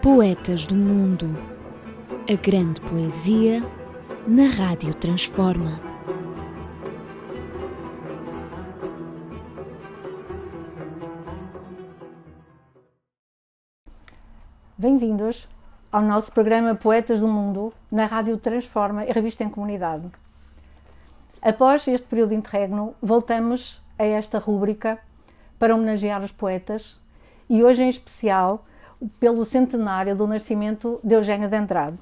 Poetas do Mundo. A grande poesia na Rádio Transforma. Bem-vindos ao nosso programa Poetas do Mundo na Rádio Transforma e Revista em Comunidade. Após este período de interregno, voltamos a esta rúbrica para homenagear os poetas e hoje em especial pelo centenário do nascimento de Eugênio de Andrade.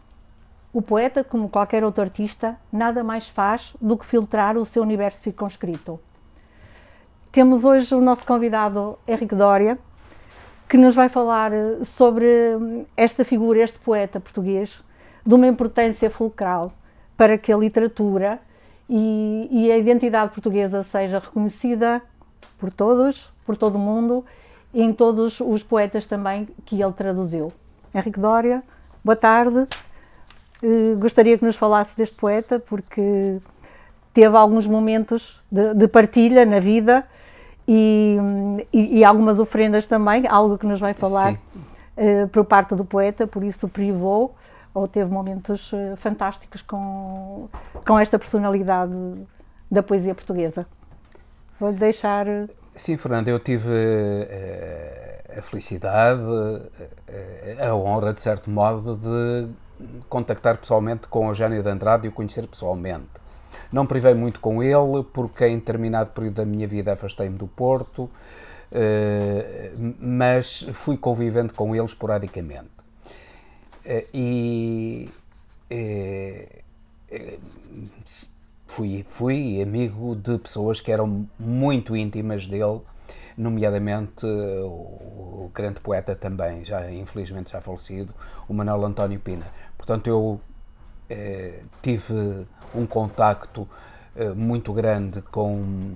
O poeta, como qualquer outro artista, nada mais faz do que filtrar o seu universo circunscrito. Temos hoje o nosso convidado Henrique Doria, que nos vai falar sobre esta figura, este poeta português, de uma importância fulcral para que a literatura e a identidade portuguesa seja reconhecida por todos, por todo o mundo, e em todos os poetas também que ele traduziu. Henrique Doria, boa tarde. Gostaria que nos falasse deste poeta, porque teve alguns momentos de partilha na vida e algumas ofrendas também, algo que nos vai falar por parte do poeta, por isso privou, ou teve momentos fantásticos com esta personalidade da poesia portuguesa. Vou-lhe deixar... Sim, Fernanda, eu tive a felicidade, a honra, de certo modo, de contactar pessoalmente com Eugênio de Andrade e o conhecer pessoalmente. Não privei muito com ele, porque em determinado período da minha vida afastei-me do Porto, mas fui convivendo com ele esporadicamente. Fui amigo de pessoas que eram muito íntimas dele, nomeadamente o grande poeta também, infelizmente já falecido, o Manuel António Pina. Portanto, eu tive um contacto muito grande com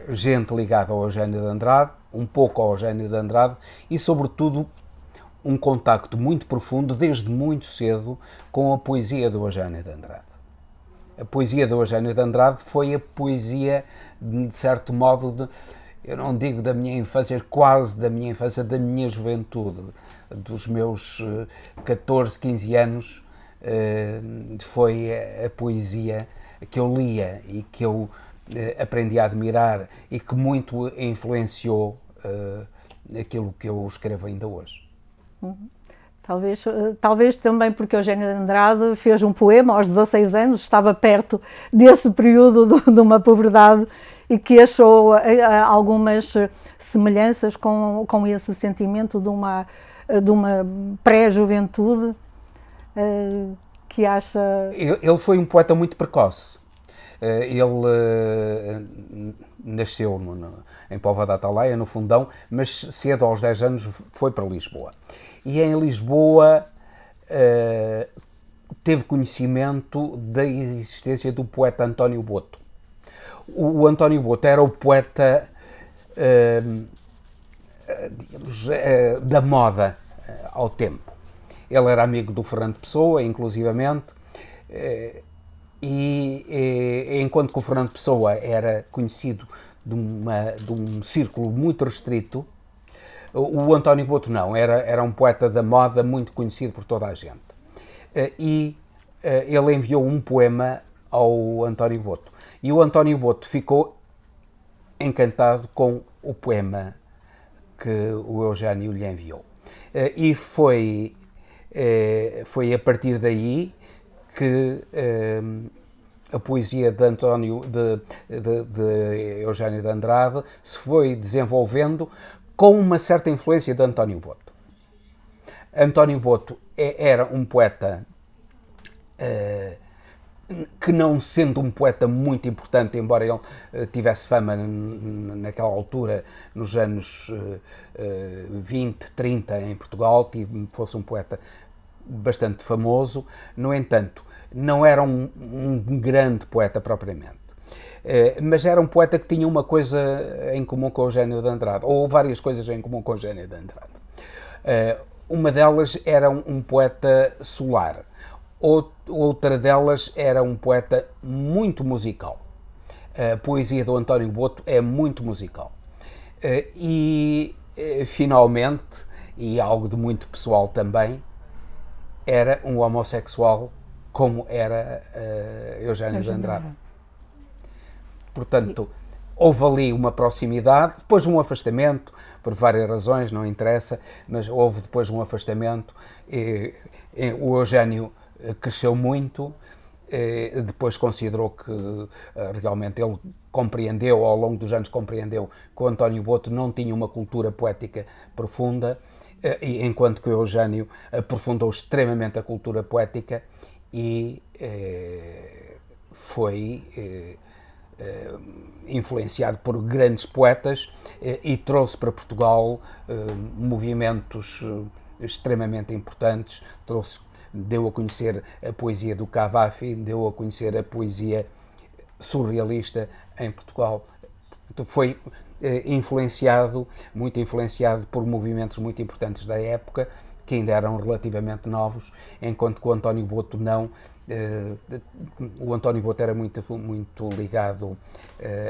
gente ligada ao Eugênio de Andrade, um pouco ao Eugênio de Andrade e, sobretudo, um contacto muito profundo, desde muito cedo, com a poesia do Eugênio de Andrade. A poesia do Eugênio de Andrade foi a poesia, de certo modo, eu não digo da minha infância, quase da minha infância, da minha juventude, dos meus 14, 15 anos, foi a poesia que eu lia e que eu aprendi a admirar e que muito influenciou aquilo que eu escrevo ainda hoje. Talvez também porque Eugênio de Andrade fez um poema aos 16 anos, estava perto desse período de uma puberdade e que achou algumas semelhanças com esse sentimento de uma pré-juventude que acha... Ele foi um poeta muito precoce. Ele nasceu em Póvoa da Atalaia, no Fundão, mas cedo, aos 10 anos, foi para Lisboa. E em Lisboa teve conhecimento da existência do poeta António Boto. O António Boto era o poeta, digamos, da moda ao tempo. Ele era amigo do Fernando Pessoa, inclusivamente, e enquanto que o Fernando Pessoa era conhecido de um círculo muito restrito, o António Boto não, era um poeta da moda muito conhecido por toda a gente. Ele enviou um poema ao António Boto. E o António Boto ficou encantado com o poema que o Eugênio lhe enviou. E foi a partir daí que a poesia de Eugênio de Andrade se foi desenvolvendo com uma certa influência de António Boto. António Boto era um poeta que, não sendo um poeta muito importante, embora ele tivesse fama naquela altura, nos anos 20, 30 em Portugal, fosse um poeta bastante famoso, no entanto, não era um grande poeta propriamente. Mas era um poeta que tinha uma coisa em comum com o Eugênio de Andrade, ou várias coisas em comum com o Eugênio de Andrade. Uma delas era um poeta solar, outra delas era um poeta muito musical. A poesia do António Boto é muito musical. Finalmente, e algo de muito pessoal também, era um homossexual como era Eugénio de Andrade. Portanto, houve ali uma proximidade, depois um afastamento, por várias razões, não interessa, mas houve depois um afastamento. O Eugénio cresceu muito, depois considerou que realmente ele compreendeu, ao longo dos anos compreendeu que o António Boto não tinha uma cultura poética profunda, enquanto que o Eugénio aprofundou extremamente a cultura poética e foi influenciado por grandes poetas e trouxe para Portugal movimentos extremamente importantes, deu a conhecer a poesia do Cavafy, deu a conhecer a poesia surrealista em Portugal. Foi muito influenciado por movimentos muito importantes da época, que ainda eram relativamente novos, enquanto que o António Boto não. O António Boto era muito ligado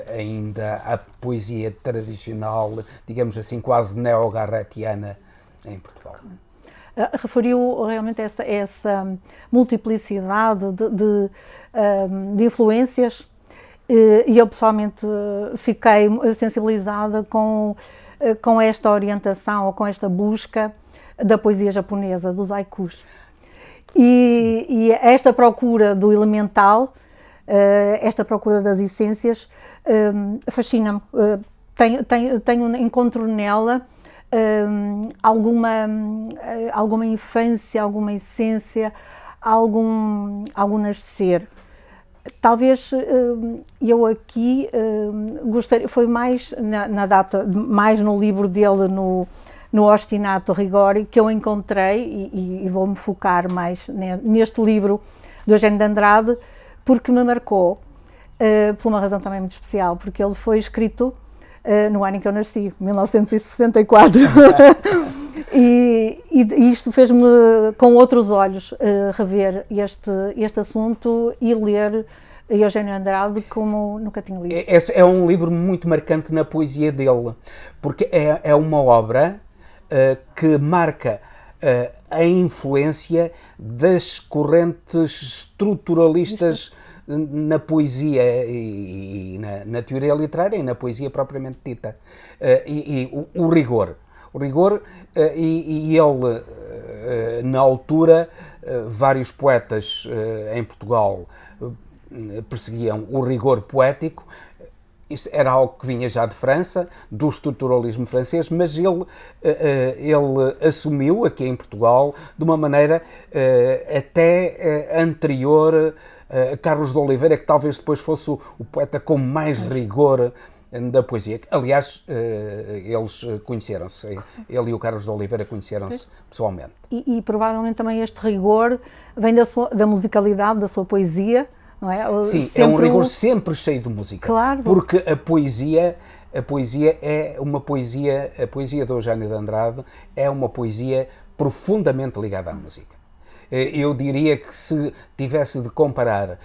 ainda à poesia tradicional, digamos assim, quase neo-garretiana em Portugal. Referiu realmente essa multiplicidade de influências e eu pessoalmente fiquei sensibilizada com esta orientação ou com esta busca da poesia japonesa, dos haikus. E esta procura do elemental, esta procura das essências, fascina-me. Encontro nela alguma infância, alguma essência, algum nascer. Talvez eu aqui gostaria, foi mais na data, mais no livro dele, no Ostinato Rigori, que eu encontrei, e vou-me focar mais neste livro do Eugénio de Andrade, porque me marcou, por uma razão também muito especial, porque ele foi escrito no ano em que eu nasci, 1964, e isto fez-me, com outros olhos, rever este assunto e ler Eugénio de Andrade como nunca tinha lido. É um livro muito marcante na poesia dele, porque é uma obra que marca a influência das correntes estruturalistas na poesia e na teoria literária e na poesia propriamente dita. O rigor. E ele, na altura, vários poetas em Portugal perseguiam o rigor poético. Isso era algo que vinha já de França, do estruturalismo francês, mas ele assumiu aqui em Portugal de uma maneira até anterior a Carlos de Oliveira, que talvez depois fosse o poeta com mais rigor da poesia. Aliás, eles conheceram-se, ele e o Carlos de Oliveira conheceram-se pessoalmente. E provavelmente também este rigor vem da musicalidade da sua poesia. Não é? Sim, é um rigor sempre cheio de música. Claro. Porque a poesia é uma poesia, a poesia de Eugénio de Andrade é uma poesia profundamente ligada à música. Eu diria que se tivesse de comparar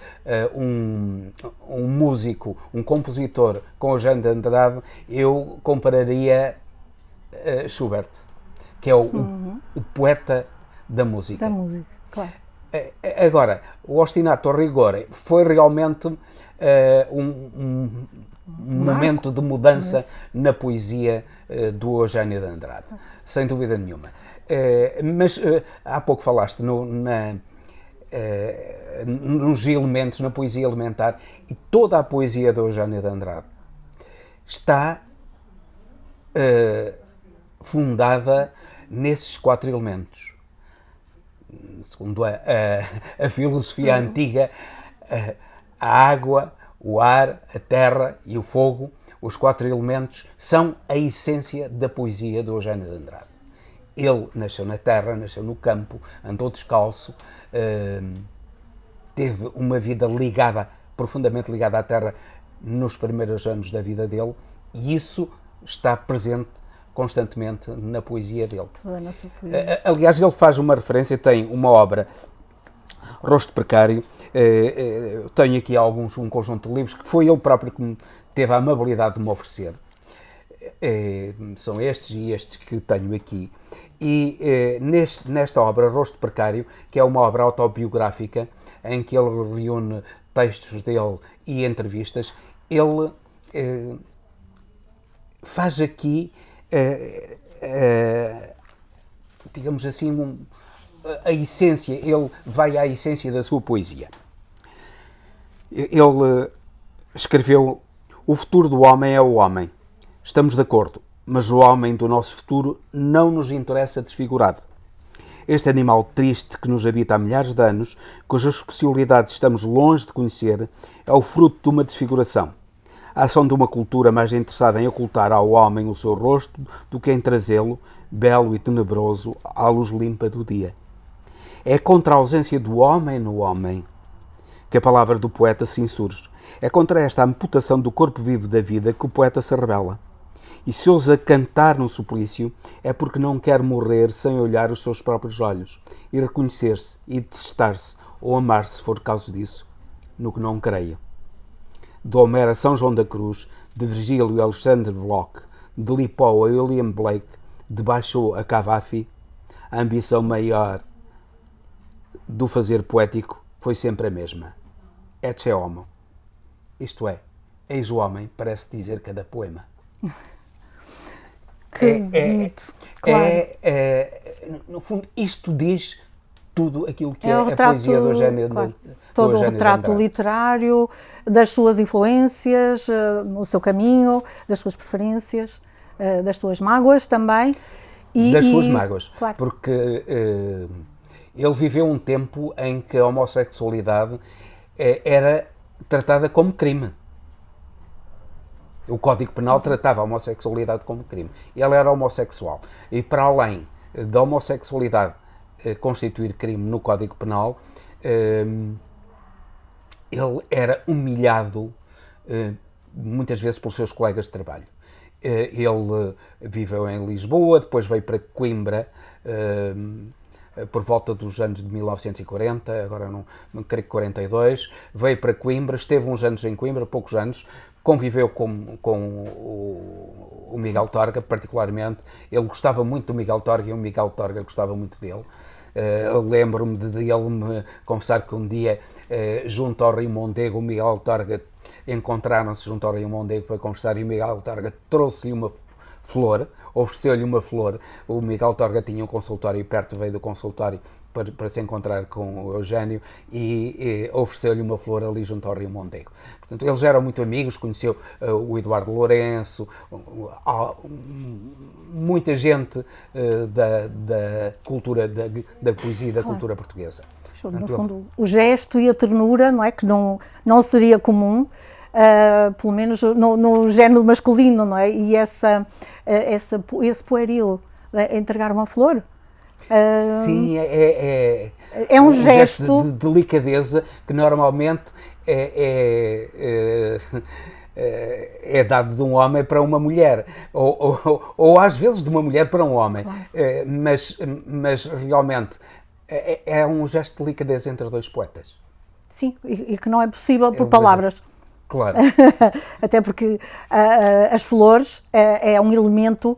um músico, um compositor com Eugénio de Andrade, eu compararia Schubert, que é o poeta da música. Da música, claro. Agora, o Ostinato Rigore foi realmente um momento de mudança na poesia do Eugénio de Andrade, sem dúvida nenhuma. Mas há pouco falaste nos elementos, na poesia elementar, e toda a poesia do Eugénio de Andrade está fundada nesses 4 elementos. Segundo a filosofia antiga, a água, o ar, a terra e o fogo, os 4 elementos, são a essência da poesia do Eugénio de Andrade. Ele nasceu na terra, nasceu no campo, andou descalço, teve uma vida profundamente ligada à terra nos primeiros anos da vida dele, e isso está presente constantemente na poesia dele. Aliás, ele faz uma referência, tem uma obra, Rosto Precário, tenho aqui um conjunto de livros que foi ele próprio que teve a amabilidade de me oferecer. são estes e estes que tenho aqui. E nesta obra, Rosto Precário, que é uma obra autobiográfica, em que ele reúne textos dele e entrevistas, ele faz aqui, digamos assim, a essência, ele vai à essência da sua poesia. Ele escreveu: o futuro do homem é o homem. Estamos de acordo, mas o homem do nosso futuro não nos interessa desfigurado. Este animal triste que nos habita há milhares de anos, cujas possibilidades estamos longe de conhecer, é o fruto de uma desfiguração. A ação de uma cultura mais interessada em ocultar ao homem o seu rosto do que em trazê-lo, belo e tenebroso, à luz limpa do dia. É contra a ausência do homem no homem que a palavra do poeta se insurge. É contra esta amputação do corpo vivo da vida que o poeta se rebela. E se ousa cantar no suplício, é porque não quer morrer sem olhar os seus próprios olhos e reconhecer-se e detestar-se ou amar-se, se for caso disso, no que não creio. De Homero a São João da Cruz, de Virgílio a Alexander Bloch, de Lipó a William Blake, de Basho a Cavafy, a ambição maior do fazer poético foi sempre a mesma. Ecce homo. Isto é, eis o homem, parece dizer cada poema. Que bonito, claro. No fundo, isto diz tudo aquilo que É o a retrato, poesia do Eugênio claro, de todo o Eugênio de retrato Andrade. literário, das suas influências, o seu caminho, das suas preferências, das suas mágoas também. Das suas mágoas, claro. porque ele viveu um tempo em que a homossexualidade era tratada como crime. O Código Penal tratava a homossexualidade como crime. Ele era homossexual. E para além da homossexualidade constituir crime no Código Penal, ele era humilhado muitas vezes pelos seus colegas de trabalho. Ele viveu em Lisboa, depois veio para Coimbra por volta dos anos de 1940, agora não creio que 42, veio para Coimbra, esteve uns anos em Coimbra, poucos anos, conviveu com o Miguel Torga, particularmente. Ele gostava muito do Miguel Torga e o Miguel Torga gostava muito dele. Lembro-me de ele me confessar que um dia, junto ao Rio Mondego, o Miguel Torga encontraram-se junto ao Rio Mondego para conversar e o Miguel Torga trouxe-lhe uma flor, ofereceu-lhe uma flor. O Miguel Torga tinha um consultório perto, veio do consultório para se encontrar com o Eugênio e ofereceu-lhe uma flor ali junto ao Rio Mondego. Portanto, eles eram muito amigos, conheceu o Eduardo Lourenço, muita gente da cultura, da poesia e da cultura portuguesa. No fundo, o gesto e a ternura, não é? Que não seria comum, pelo menos no género masculino, não é? E esse pueril, entregar uma flor. Sim, é um gesto de delicadeza que normalmente é dado de um homem para uma mulher, ou às vezes de uma mulher para um homem, claro. Mas realmente é um gesto de delicadeza entre dois poetas. Sim, e que não é possível por palavras. Claro. Até porque as flores é um elemento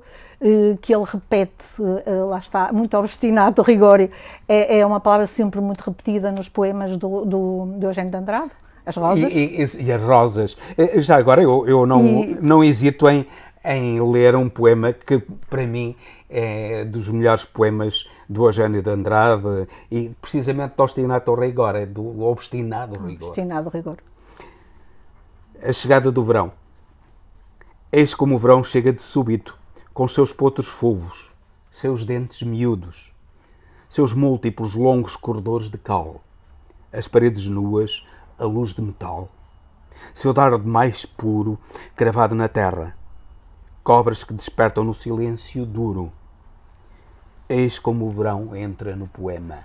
que ele repete, lá está, muito obstinado, rigor, é uma palavra sempre muito repetida nos poemas do Eugênio de Andrade, as rosas. E as rosas. Já agora, eu não hesito em ler um poema que, para mim, é dos melhores poemas do Eugênio de Andrade e, precisamente, do Obstinato Rigor, é do Obstinado Rigor. Obstinado Rigor. A chegada do verão. Eis como o verão chega de súbito, com seus potros fulvos, seus dentes miúdos, seus múltiplos longos corredores de cal, as paredes nuas, a luz de metal, seu dardo mais puro cravado na terra, cobras que despertam no silêncio duro. Eis como o verão entra no poema.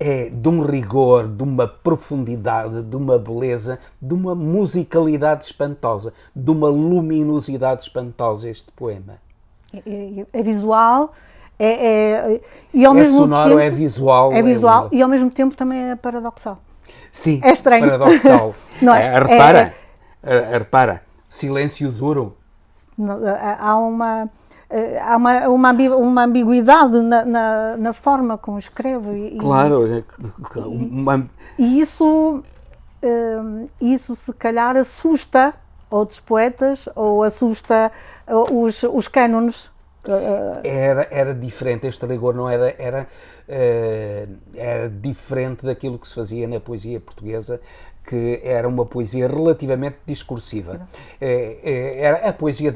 É de um rigor, de uma profundidade, de uma beleza, de uma musicalidade espantosa, de uma luminosidade espantosa este poema. É visual, e ao mesmo sonoro, tempo... é visual. É visual e ao mesmo tempo também é paradoxal. Sim, é estranho. Paradoxal. Não é? Repara, Silêncio duro. Há uma ambiguidade na forma como escreve. Claro. E isso se calhar assusta outros poetas ou assusta os cânones. Era diferente, este rigor não era diferente daquilo que se fazia na poesia portuguesa, que era uma poesia relativamente discursiva. Era a poesia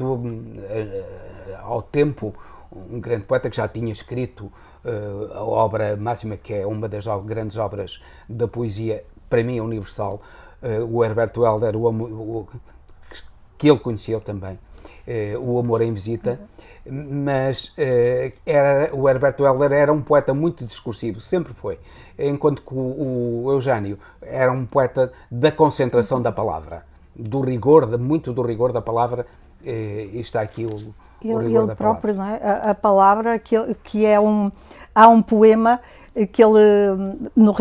ao tempo, um grande poeta que já tinha escrito a obra máxima, que é uma das grandes obras da poesia, para mim, universal, o Herbert Welder, que ele conheceu também, O Amor em Visita, mas o Herbert Welder era um poeta muito discursivo, sempre foi, enquanto que o Eugénio era um poeta da concentração da palavra, muito do rigor da palavra, e está aqui o rigor da próprio, palavra. Não é? A palavra que é há um poema que ele, no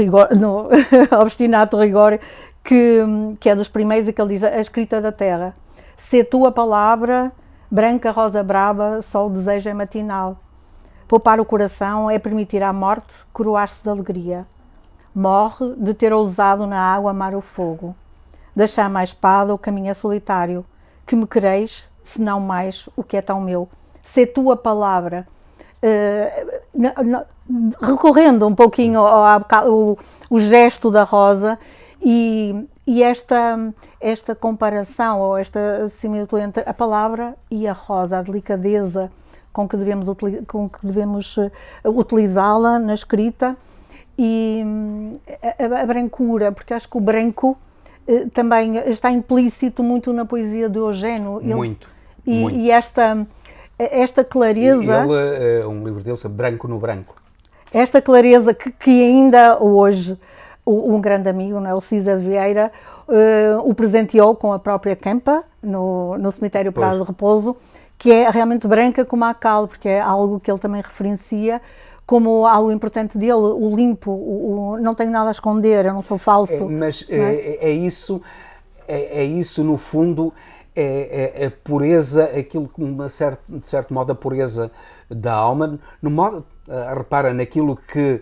Obstinato Rigor, que é dos primeiros, e que ele diz: a escrita da terra, se tua palavra, branca rosa braba, só o desejo é matinal. Poupar o coração é permitir à morte coroar-se de alegria. Morre de ter ousado na água amar o fogo. Da chama à espada o caminho é solitário. Que me quereis, se não mais o que é tão meu. Se tua palavra, recorrendo um pouquinho ao gesto da rosa, e esta comparação, ou esta similitude entre a palavra e a rosa, a delicadeza com que devemos utilizá-la na escrita, e a brancura, porque acho que o branco também está implícito muito na poesia de Eugénio. Muito. E esta clareza... Um livro dele, Branco no Branco. Esta clareza que ainda hoje um grande amigo, não é, o César Vieira, o presenteou com a própria campa no cemitério Prado de Repouso, que é realmente branca como a cal, porque é algo que ele também referencia como algo importante dele, o limpo, não tenho nada a esconder, eu não sou falso. Mas é isso, no fundo, é a pureza, aquilo que, de certo modo, a pureza da alma, no modo, repara, naquilo que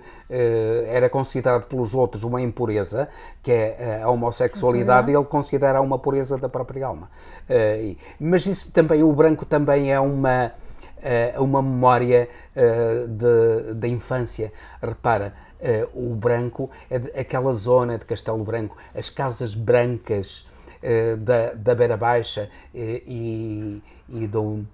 era considerado pelos outros uma impureza, que é a homossexualidade, ele considera uma pureza da própria alma. Mas isso também, o branco também é uma memória da infância. Repara, o branco é aquela zona de Castelo Branco, as casas brancas da Beira Baixa e do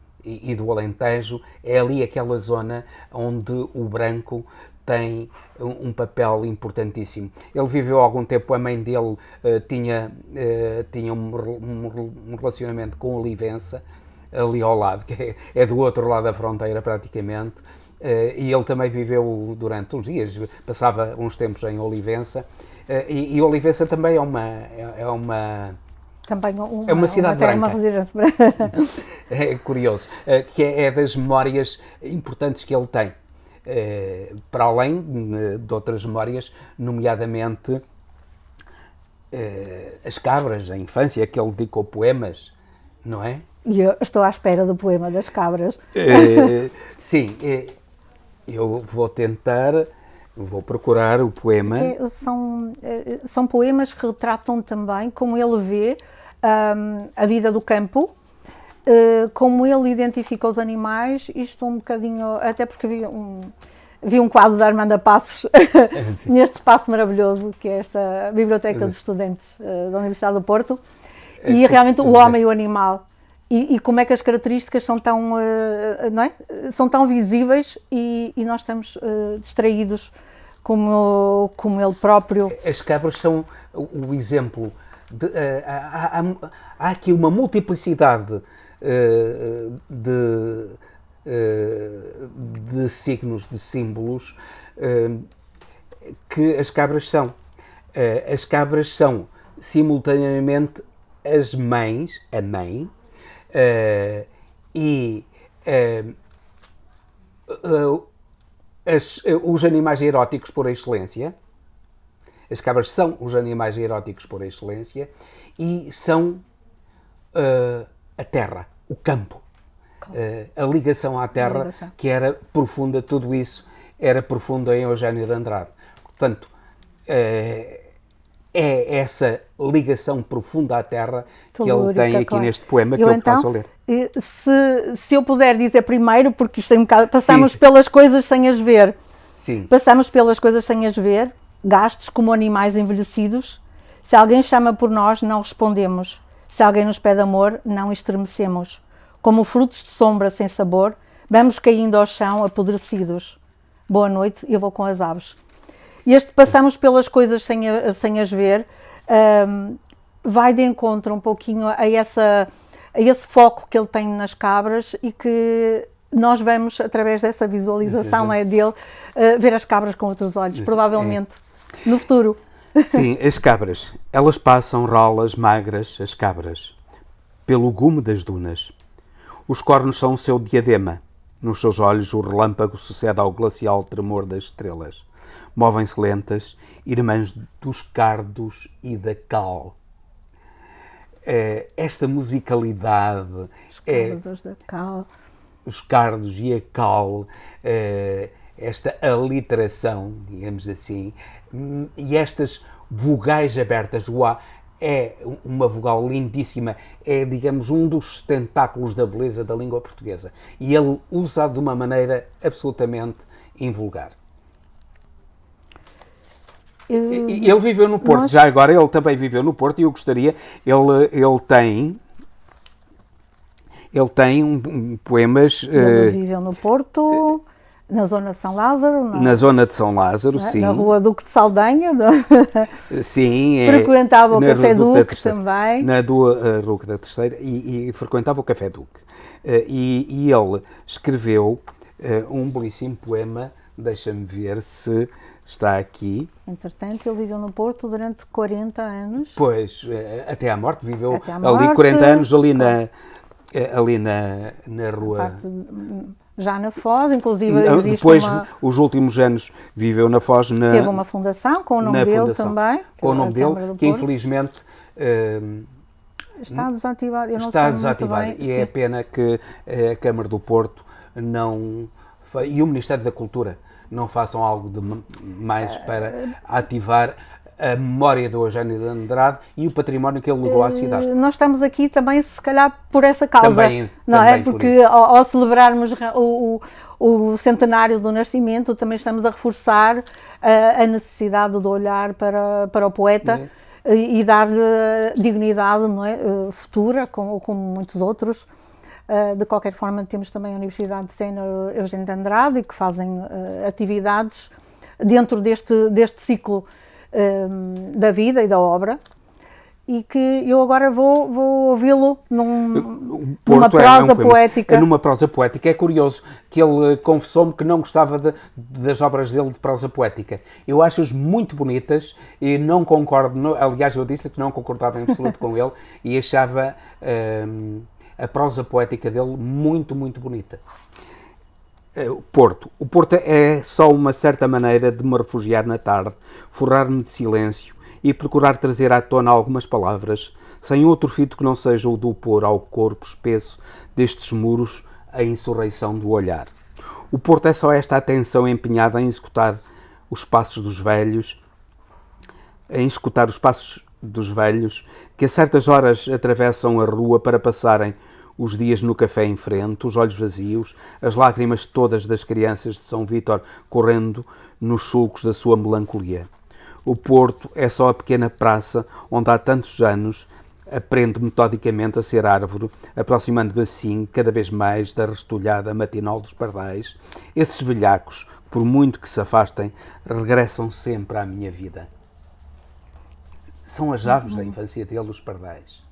Alentejo, é ali aquela zona onde o branco tem um papel importantíssimo. Ele viveu algum tempo, a mãe dele tinha um relacionamento com Olivença, ali ao lado, que é do outro lado da fronteira praticamente, e ele também viveu durante uns dias, passava uns tempos em Olivença, e Olivença também é uma cidade branca. É curioso, que é das memórias importantes que ele tem, para além de outras memórias, nomeadamente as cabras, a infância, que ele dedicou poemas, não é? E eu estou à espera do poema das cabras. Sim, eu vou procurar o poema. São poemas que retratam também como ele vê a vida do campo, como ele identifica os animais. Isto um bocadinho, até porque vi um quadro da Armanda Passos neste espaço maravilhoso que é esta Biblioteca dos Estudantes da Universidade do Porto, e realmente o homem e o animal. E como é que as características são tão, não é? São tão visíveis e nós estamos distraídos como ele próprio. As cabras são o exemplo. Há aqui uma multiplicidade de signos, de símbolos que as cabras são. As cabras são simultaneamente a mãe, e os animais eróticos por excelência. As cabras são os animais eróticos por excelência e são a terra, o campo, a ligação à terra, que era profunda, tudo isso era profundo em Eugénio de Andrade. Portanto, é essa ligação profunda à terra que ele tem aqui neste poema que eu passo a ler. Se eu puder dizer primeiro, porque isto é um bocado, passamos pelas coisas sem as ver. Sim. Passamos pelas coisas sem as ver, gastos como animais envelhecidos. Se alguém chama por nós, não respondemos. Se alguém nos pede amor, não estremecemos. Como frutos de sombra sem sabor, vamos caindo ao chão apodrecidos. Boa noite, eu vou com as aves. Este passamos pelas coisas sem as ver, vai de encontro um pouquinho a esse foco que ele tem nas cabras e que nós vamos, através dessa visualização dele, ver as cabras com outros olhos, provavelmente, no futuro. Sim, as cabras. Elas passam rolas magras, as cabras, pelo gume das dunas. Os cornos são o seu diadema. Nos seus olhos o relâmpago sucede ao glacial tremor das estrelas. Movem-se lentas, irmãs dos cardos e da cal. Esta musicalidade... Os cardos da cal. Os cardos e a cal, esta aliteração, digamos assim, e estas vogais abertas. O A é uma vogal lindíssima, é, digamos, um dos tentáculos da beleza da língua portuguesa. E ele usa de uma maneira absolutamente invulgar. Ele viveu no Porto, já agora ele também viveu no Porto e eu gostaria, ele tem poemas... Ele viveu no Porto, na zona de São Lázaro. Na zona de São Lázaro, sim. Na rua Duque de Saldanha. Sim. Frequentava o Café Duque também. Na Rua da Terceira e frequentava o Café Duque. E ele escreveu um belíssimo poema, deixa-me ver se... está aqui. Entretanto, ele viveu no Porto durante 40 anos. Pois, até à morte, viveu ali 40 anos, ali na rua... Já na Foz, inclusive existe depois, os últimos anos, viveu na Foz. Teve uma fundação com o nome dele também. Com o nome dele, que infelizmente... está desativado. Eu não está sei desativado. Muito bem. E é pena que a Câmara do Porto não... E o Ministério da Cultura não façam algo de mais para ativar a memória do Eugénio de Andrade e o património que ele legou à cidade. Nós estamos aqui também, se calhar, por essa causa, não também é? Porque ao celebrarmos o centenário do nascimento, também estamos a reforçar a necessidade de olhar para o poeta e dar-lhe dignidade, não é? Futura, como muitos outros. De qualquer forma, temos também a Universidade de Sena Eugénio de Andrade, que fazem atividades dentro deste ciclo da vida e da obra, e que eu agora vou ouvi-lo numa prosa poética. Numa prosa poética. É curioso que ele confessou-me que não gostava das obras dele de prosa poética. Eu acho-as muito bonitas e não concordo, aliás, eu disse que não concordava em absoluto com ele e achava... a prosa poética dele muito, muito bonita. O Porto é só uma certa maneira de me refugiar na tarde, forrar-me de silêncio e procurar trazer à tona algumas palavras, sem outro fito que não seja o de opor ao corpo espesso destes muros a insurreição do olhar. O Porto é só esta atenção empenhada em escutar os passos dos velhos, que a certas horas atravessam a rua para passarem os dias no café em frente, os olhos vazios, as lágrimas todas das crianças de São Vítor correndo nos sulcos da sua melancolia. O Porto é só a pequena praça onde há tantos anos aprendo metodicamente a ser árvore, aproximando-me assim cada vez mais da restolhada matinal dos pardais. Esses velhacos, por muito que se afastem, regressam sempre à minha vida. São as aves da infância dele, os pardais,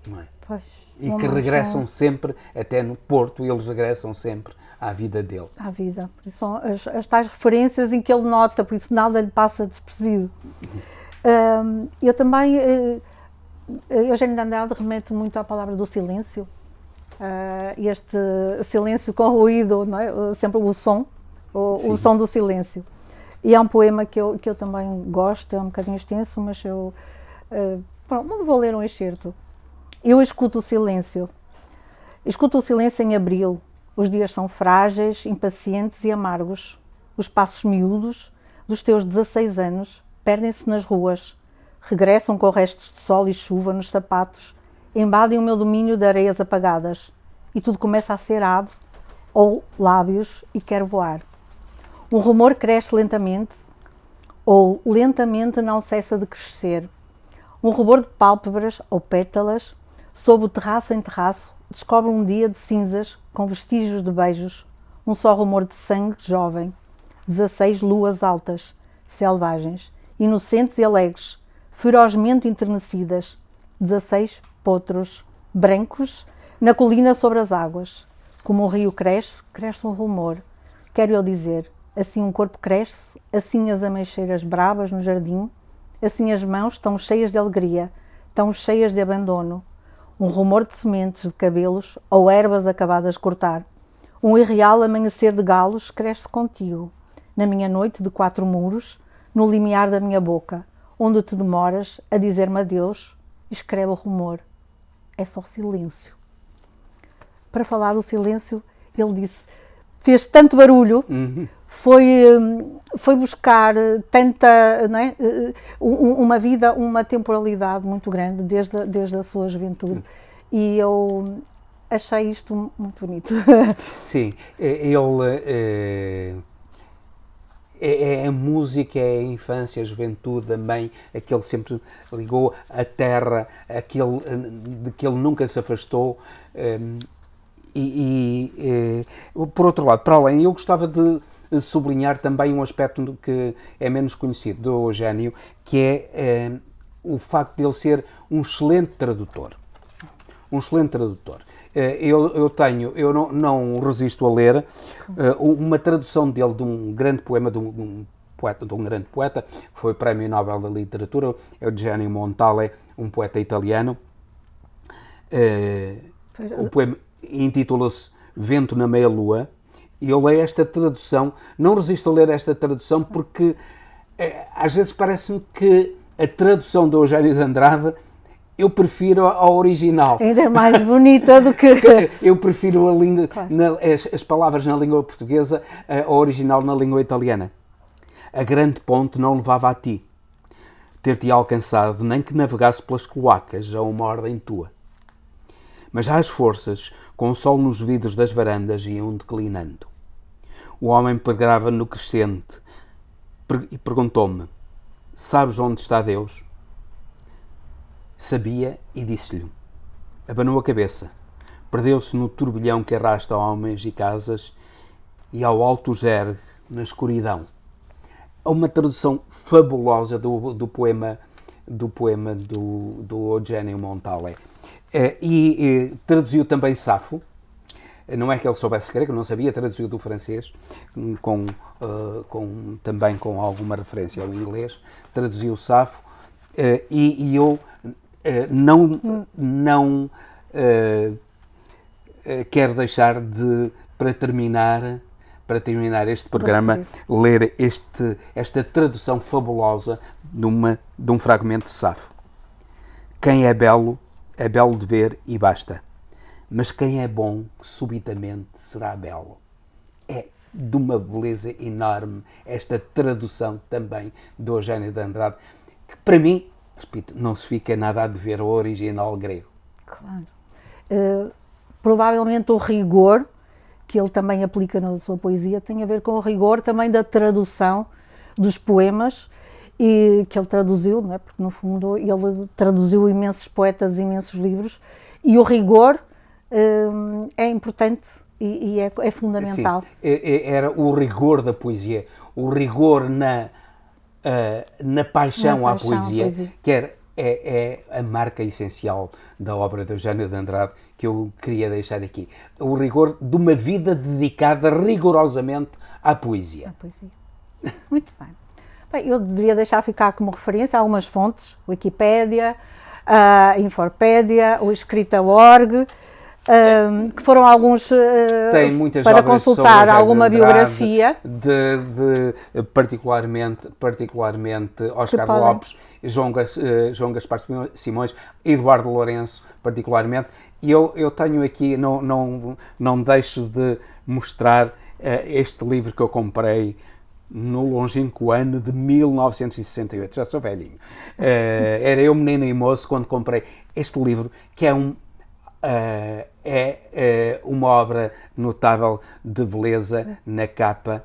não é? Pois, e que regressam sempre, até no Porto, eles regressam sempre à vida dele. À vida. Por isso são as tais referências em que ele nota, por isso nada lhe passa despercebido. Eu também, Eugénio de Andrade remete muito à palavra do silêncio. Este silêncio com ruído, não é? Sempre o som, o som do silêncio. E é um poema que eu também gosto, é um bocadinho extenso, mas eu vou ler um excerto. Eu escuto o silêncio. Escuto o silêncio em abril. Os dias são frágeis, impacientes e amargos. Os passos miúdos dos teus 16 anos perdem-se nas ruas. Regressam com restos de sol e chuva nos sapatos. Invadem o meu domínio de areias apagadas. E tudo começa a ser ave ou lábios e quer voar. Um rumor cresce lentamente ou lentamente não cessa de crescer. Um rubor de pálpebras ou pétalas, sob o terraço em terraço, descobre um dia de cinzas com vestígios de beijos, um só rumor de sangue jovem. 16 luas altas, selvagens, inocentes e alegres, ferozmente enternecidas. 16 potros, brancos, na colina sobre as águas. Como um rio cresce, cresce um rumor. Quero eu dizer, assim um corpo cresce, assim as ameixeiras bravas no jardim, assim as mãos tão cheias de alegria, tão cheias de abandono. Um rumor de sementes de cabelos ou ervas acabadas de cortar. Um irreal amanhecer de galos cresce contigo, na minha noite de 4 muros, no limiar da minha boca, onde te demoras a dizer-me adeus, escreve o rumor. É só silêncio. Para falar do silêncio, ele disse, fez tanto barulho, foi buscar tanta, não é? Uma vida, uma temporalidade muito grande desde a sua juventude. E eu achei isto muito bonito. Sim, ele é a música, é a infância, a juventude, a mãe, aquele que sempre ligou a terra, aquele de que ele nunca se afastou. Por outro lado, para além, eu gostava de sublinhar também um aspecto que é menos conhecido do Eugénio, que é o facto de ele ser um excelente tradutor. Um excelente tradutor. Eu não resisto a ler uma tradução dele de um grande poema de um grande poeta, que foi Prémio Nobel da Literatura, Eugenio Montale, um poeta italiano. O poema intitula-se Vento na Meia-Lua, e eu leio esta tradução, não resisto a ler esta tradução porque às vezes parece-me que a tradução do Eugénio de Andrade eu prefiro a original. Ainda é mais bonita do que... Eu prefiro a língua, claro. as palavras na língua portuguesa, a original na língua italiana. A grande ponte não levava a ti, ter-te alcançado, nem que navegasse pelas cloacas a uma ordem tua. Mas já as forças, com o sol nos vidros das varandas, iam declinando. O homem pegava no crescente e perguntou-me, sabes onde está Deus? Sabia e disse-lhe. Abanou a cabeça. Perdeu-se no turbilhão que arrasta homens e casas e ao alto os ergue na escuridão. Há uma tradução fabulosa do poema do Eugenio Montale. E traduziu também Safo. Não é que ele soubesse grego, não sabia, traduziu do francês, também com alguma referência ao inglês. Traduziu Safo e eu não quero deixar de, para terminar este programa, ler esta tradução fabulosa de um fragmento de Safo. Quem é belo de ver e basta, mas quem é bom subitamente será belo. É de uma beleza enorme esta tradução também do Eugénio de Andrade, que para mim, repito, não se fica nada a dever ao original grego. Claro. Provavelmente o rigor que ele também aplica na sua poesia tem a ver com o rigor também da tradução dos poemas e que ele traduziu, não é? Porque no fundo ele traduziu imensos poetas, imensos livros, e o rigor é importante e é fundamental. Sim, era o rigor da poesia, o rigor na paixão à poesia, que é a marca essencial da obra de Eugénio de Andrade, que eu queria deixar aqui. O rigor de uma vida dedicada rigorosamente à poesia. Muito bem. Bem, eu deveria deixar ficar como referência algumas fontes, Wikipédia, a Inforpédia, o Escrita.org, que foram alguns tem muitas para consultar alguma biografia. Particularmente Oscar Lopes, João Gaspar Simões, Eduardo Lourenço, particularmente. E eu tenho aqui, não deixo de mostrar este livro que eu comprei no longínquo ano de 1968. Já sou velhinho. Era eu menino e moço quando comprei este livro, que é uma obra notável de beleza na capa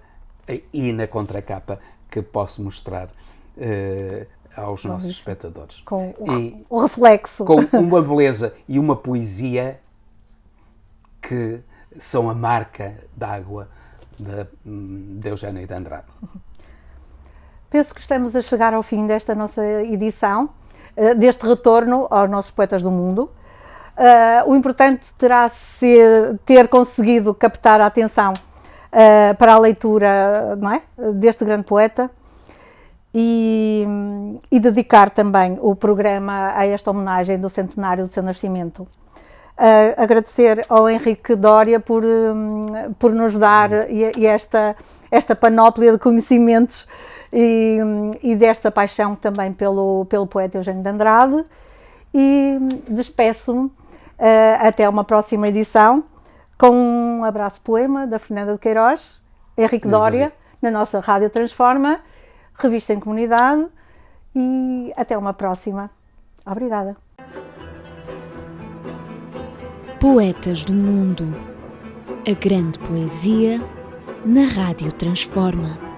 e na contracapa, que posso mostrar aos nossos espectadores. Com o reflexo. Com uma beleza e uma poesia que são a marca d'água de Eugénia de Andrade. Penso que estamos a chegar ao fim desta nossa edição, deste retorno aos nossos poetas do mundo. O importante terá ter conseguido captar a atenção para a leitura, não é, deste grande poeta e dedicar também o programa a esta homenagem do centenário do seu nascimento. Agradecer ao Henrique Doria por nos dar esta panóplia de conhecimentos e desta paixão também pelo poeta Eugénio de Andrade, e despeço-me até uma próxima edição com um abraço poema da Fernanda de Queiroz, Henrique Doria, na nossa Rádio Transforma, Revista em Comunidade, e até uma próxima. Obrigada. Poetas do Mundo, a grande poesia na Rádio Transforma.